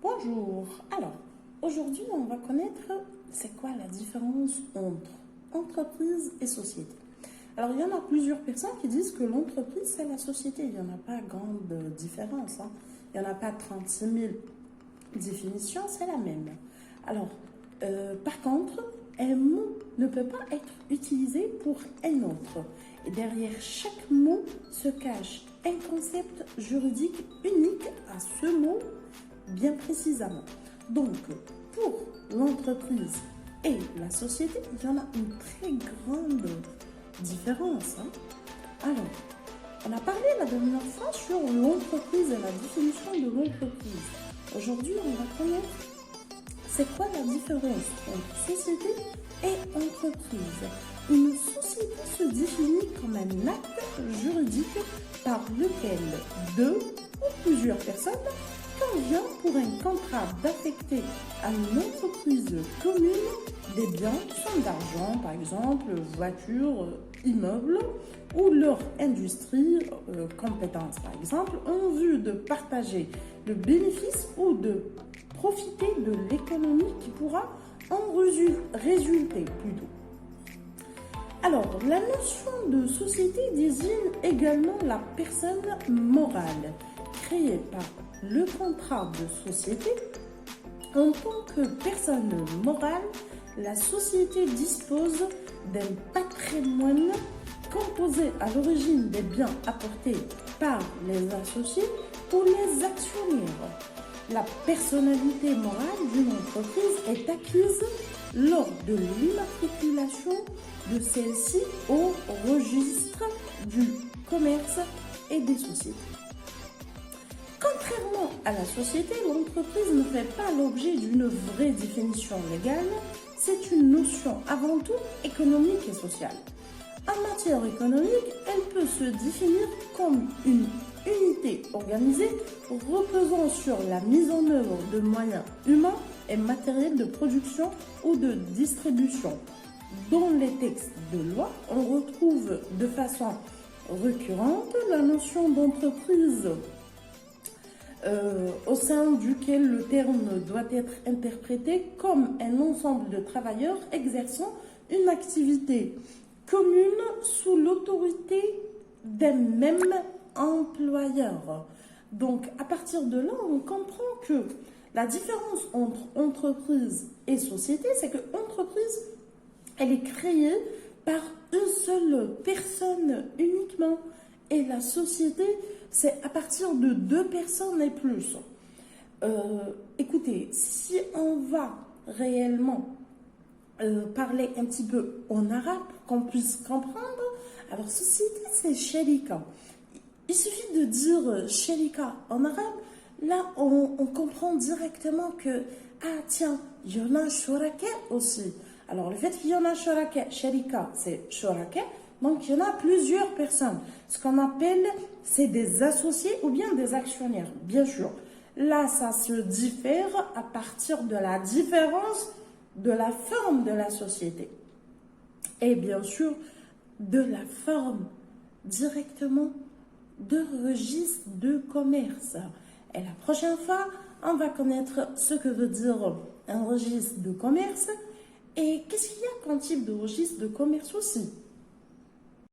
Bonjour. Alors, aujourd'hui, on va connaître c'est quoi la différence entre entreprise et société. Alors, il y en a plusieurs personnes qui disent que l'entreprise, c'est la société. Il n'y en a pas grande différence. Il n'y en a pas 36 000 définitions, c'est la même. Alors, par contre, un mot ne peut pas être utilisé pour un autre. Et derrière chaque mot se cache un concept juridique unique à ce mot bien précisément. Donc, pour l'entreprise et la société, il y en a une très grande différence. Alors, on a parlé la dernière fois sur l'entreprise et la définition de l'entreprise. Aujourd'hui, on va connaître c'est quoi la différence entre société et entreprise. Une société se définit comme un acte juridique par lequel deux ou plusieurs personnes convient pour un contrat d'affecter à une entreprise commune des biens, sommes d'argent, par exemple, voitures, immeubles, ou leur industrie, compétences, par exemple, en vue de partager le bénéfice ou de profiter de l'économie qui pourra en résulter plutôt. Alors, la notion de société désigne également la personne morale créée par le contrat de société. En tant que personne morale, la société dispose d'un patrimoine composé à l'origine des biens apportés par les associés ou les actionnaires. La personnalité morale d'une entreprise est acquise lors de l'immatriculation de celle-ci au registre du commerce et des sociétés. Contrairement à la société, l'entreprise ne fait pas l'objet d'une vraie définition légale, c'est une notion avant tout économique et sociale. En matière économique, elle peut se définir comme une unité organisée reposant sur la mise en œuvre de moyens humains et matériels de production ou de distribution. Dans les textes de loi, on retrouve de façon récurrente la notion d'entreprise au sein duquel le terme doit être interprété comme un ensemble de travailleurs exerçant une activité commune sous l'autorité d'un même employeur. Donc, à partir de là, on comprend que la différence entre entreprise et société, c'est que entreprise, elle est créée par une seule personne uniquement. Et la société, c'est à partir de deux personnes et plus. Écoutez, si on va réellement parler un petit peu en arabe pour qu'on puisse comprendre, alors société, c'est sharika. Il suffit de dire sharika en arabe, là on comprend directement que, ah tiens, il y en a shuraka aussi. Alors le fait qu'il y en a shuraka, sharika, c'est shuraka, donc il y en a plusieurs personnes. Ce qu'on appelle, c'est des associés ou bien des actionnaires, bien sûr. Là, ça se diffère à partir de la différence de la forme de la société. Et bien sûr, de la forme directement de registre de commerce. Et la prochaine fois, on va connaître ce que veut dire un registre de commerce et qu'est-ce qu'il y a comme type de registre de commerce aussi.